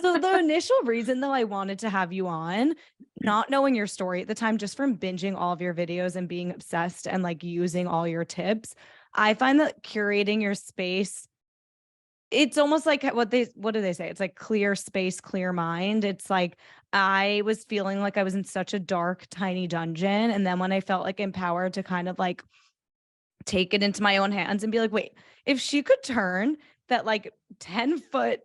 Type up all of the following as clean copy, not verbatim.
So the initial reason though I wanted to have you on, not knowing your story at the time, just from binging all of your videos and being obsessed and like using all your tips, I find that curating your space, it's almost like what do they say? It's like clear space, clear mind. It's like I was feeling like I was in such a dark, tiny dungeon. And then when I felt like empowered to kind of like take it into my own hands and be like, wait, if she could turn that like 10-foot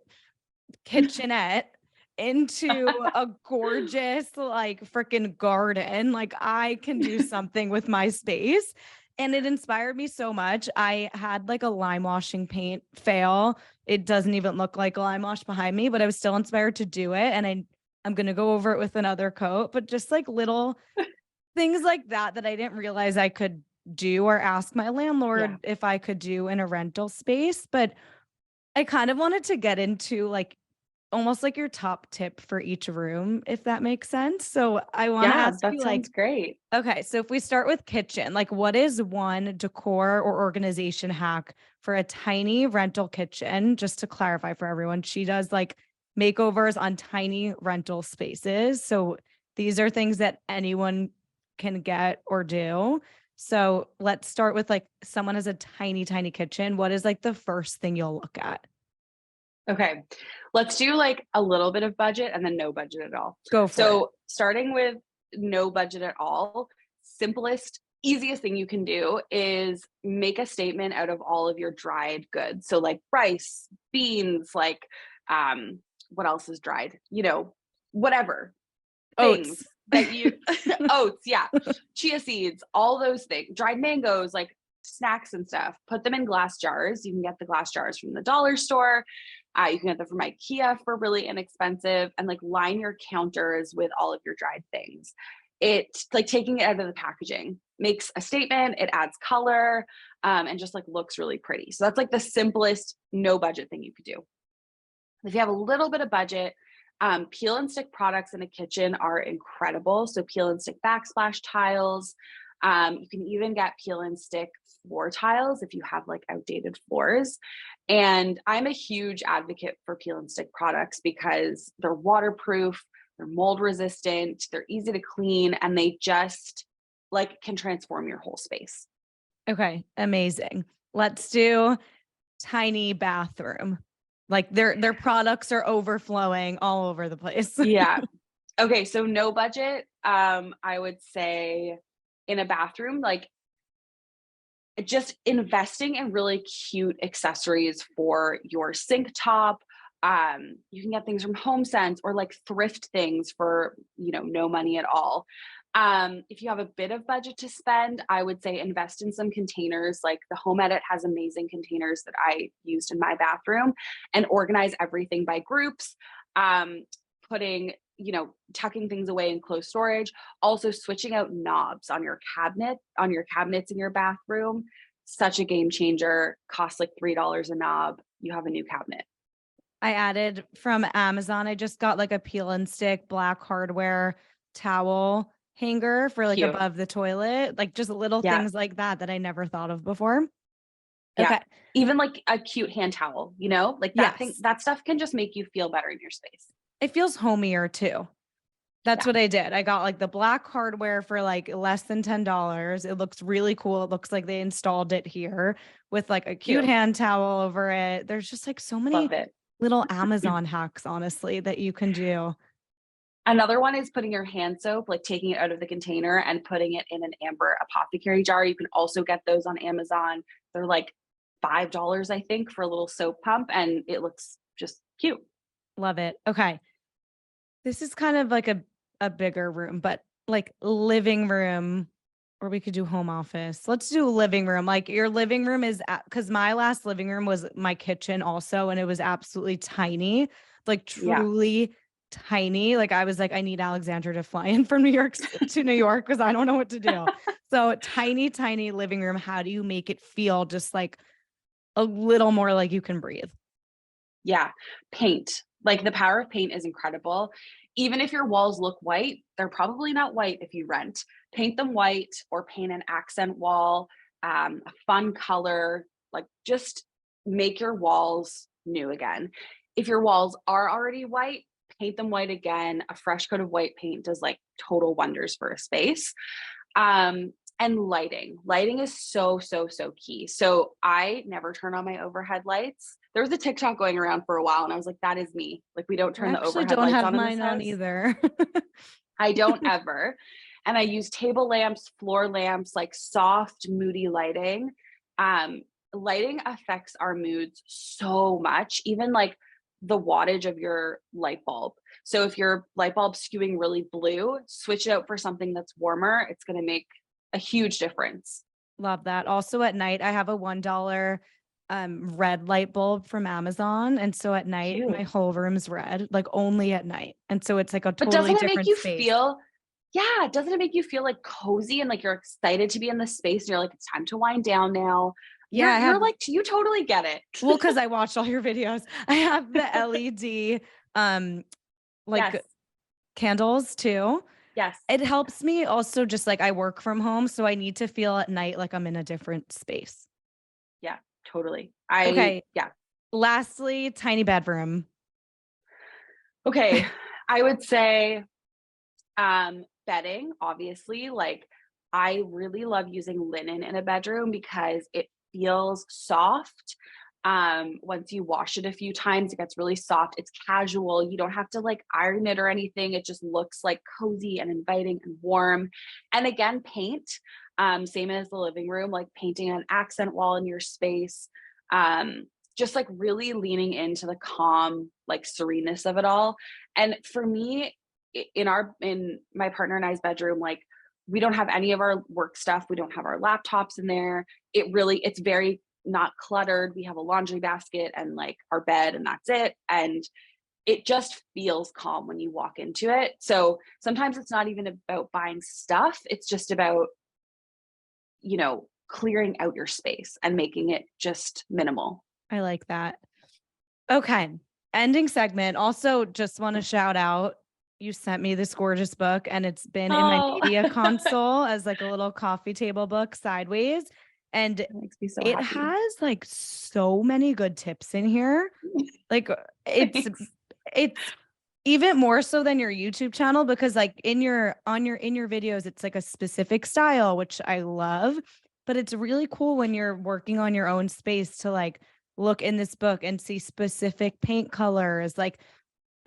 kitchenette into a gorgeous like freaking garden, like I can do something with my space. And it inspired me so much. I had like a lime washing paint fail. It doesn't even look like a lime wash behind me, but I was still inspired to do it. And I'm going to go over it with another coat, but just like little things like that that I didn't realize I could do or ask my Yeah. landlord if I could do in a rental space. But I kind of wanted to get into like almost like your top tip for each room, if that makes sense. So I want to Yeah, ask that you sounds like, great. okay, so if we start with kitchen, like what is one decor or organization hack for a tiny rental kitchen? Just to clarify for everyone, she does like makeovers on tiny rental spaces. So these are things that anyone can get or do. So let's start with like someone has a tiny, tiny kitchen. What is like the first thing you'll look at? Okay. Let's do like a little bit of budget and then no budget at all. Go for it. So, starting with no budget at all, simplest, easiest thing you can do is make a statement out of all of your dried goods. So, like rice, beans, like what else is dried? Whatever things Oats. that you oats, yeah, chia seeds, all those things, dried mangoes, like snacks and stuff. Put them in glass jars. You can get the glass jars from the dollar store. You can get them from IKEA for really inexpensive, and like line your counters with all of your dried things. It like taking it out of the packaging makes a statement. It adds color, and just like looks really pretty. So that's like the simplest no budget thing you could do. If you have a little bit of budget, peel and stick products in a kitchen are incredible. So peel and stick backsplash tiles. You can even get peel and stick floor tiles if you have like outdated floors. And I'm a huge advocate for peel and stick products because they're waterproof, they're mold resistant, they're easy to clean, and they just like can transform your whole space. Okay, amazing. Let's do tiny bathroom. Like their products are overflowing all over the place. Yeah. Okay, so no budget. I would say in a bathroom, like just investing in really cute accessories for your sink top. You can get things from HomeSense or like thrift things for, no money at all. If you have a bit of budget to spend, I would say invest in some containers. Like the Home Edit has amazing containers that I used in my bathroom, and organize everything by groups. Um, Putting, tucking things away in closed storage. Also switching out knobs on your cabinets in your bathroom. Such a game changer. Costs like $3 a knob. You have a new cabinet. I added from Amazon. I just got like a peel and stick black hardware towel hanger for like Cute. above the toilet, like just little Yeah. things like that that I never thought of before. Yeah. Okay. Even like a cute hand towel, like Yes. that stuff can just make you feel better in your space. It feels homier too. That's Yeah. what I did. I got like the black hardware for like less than $10. It looks really cool. It looks like they installed it here with like a cute Cute. hand towel over it. There's just like so many Love it. little Amazon hacks, honestly, that you can do. Another one is putting your hand soap, like taking it out of the container and putting it in an amber apothecary jar. You can also get those on Amazon. They're like $5, I think, for a little soap pump, and it looks just cute. Love it. Okay. This is kind of like a bigger room, but like living room, or we could do home office. Let's do living room. Like your living room is because my last living room was my kitchen also, and it was absolutely tiny, like Yeah. truly tiny. Like I was like, I need Alexandra to fly in from New York to New York because I don't know what to do. So tiny, tiny living room. How do you make it feel just like a little more like you can breathe? Yeah. Paint. Like the power of paint is incredible. Even if your walls look white, they're probably not white if you rent. Paint them white or paint an accent wall, a fun color, like just make your walls new again. if your walls are already white, paint them white again. A fresh coat of white paint does like total wonders for a space. And lighting is so, so, so key. So I never turn on my overhead lights. There was a TikTok going around for a while and I was like, that is me. Like we don't I turn the actually overhead don't lights have on in this mine on house. either. I don't ever. And I use table lamps, floor lamps, like soft, moody lighting. Lighting affects our moods so much, even like the wattage of your light bulb. So if your light bulb's skewing really blue, switch it out for something that's warmer. It's going to make a huge difference. Love that. Also at night, I have a $1 red light bulb from Amazon. And so at night, my Cute. whole room's red, like only at night. And so it's like a But totally doesn't it make different you space. feel, yeah, doesn't it make you feel like cozy and like you're excited to be in the space and you're like, it's time to wind down now. Yeah, I You're have, like, you totally get it. well, because I watched all your videos. I have the LED like Yes. candles too. Yes. It helps me also, just like I work from home, so I need to feel at night like I'm in a different space. Yeah, totally. Okay. Yeah. Lastly, tiny bedroom. Okay. I would say bedding, obviously. Like I really love using linen in a bedroom because it feels soft. Once you wash it a few times, it gets really soft. It's casual. You don't have to like iron it or anything. It just looks like cozy and inviting and warm. And again, paint, same as the living room, like painting an accent wall in your space. Just like really leaning into the calm, like sereneness of it all. And for me, in my partner and I's bedroom, like we don't have any of our work stuff. We don't have our laptops in there. It's very not cluttered. We have a laundry basket and like our bed and that's it. And it just feels calm when you walk into it. So sometimes it's not even about buying stuff. It's just about, clearing out your space and making it just minimal. I like that. Okay. Ending segment. Also, just want to shout out, you sent me this gorgeous book and it's been in my Oh, media console as like a little coffee table book sideways. And that makes me so it happy. has like so many good tips in here. Like Thanks. it's even more so than your YouTube channel, because like in your videos, it's like a specific style, which I love, but it's really cool when you're working on your own space to like look in this book and see specific paint colors, like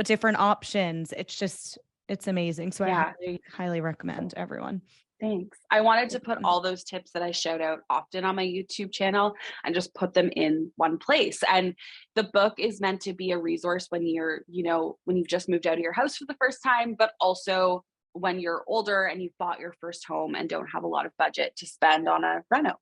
different options. It's amazing. So I Yeah. highly, highly recommend everyone. Thanks. I wanted to put all those tips that I shout out often on my YouTube channel and just put them in one place. And the book is meant to be a resource when when you've just moved out of your house for the first time, but also when you're older and you've bought your first home and don't have a lot of budget to spend on a reno.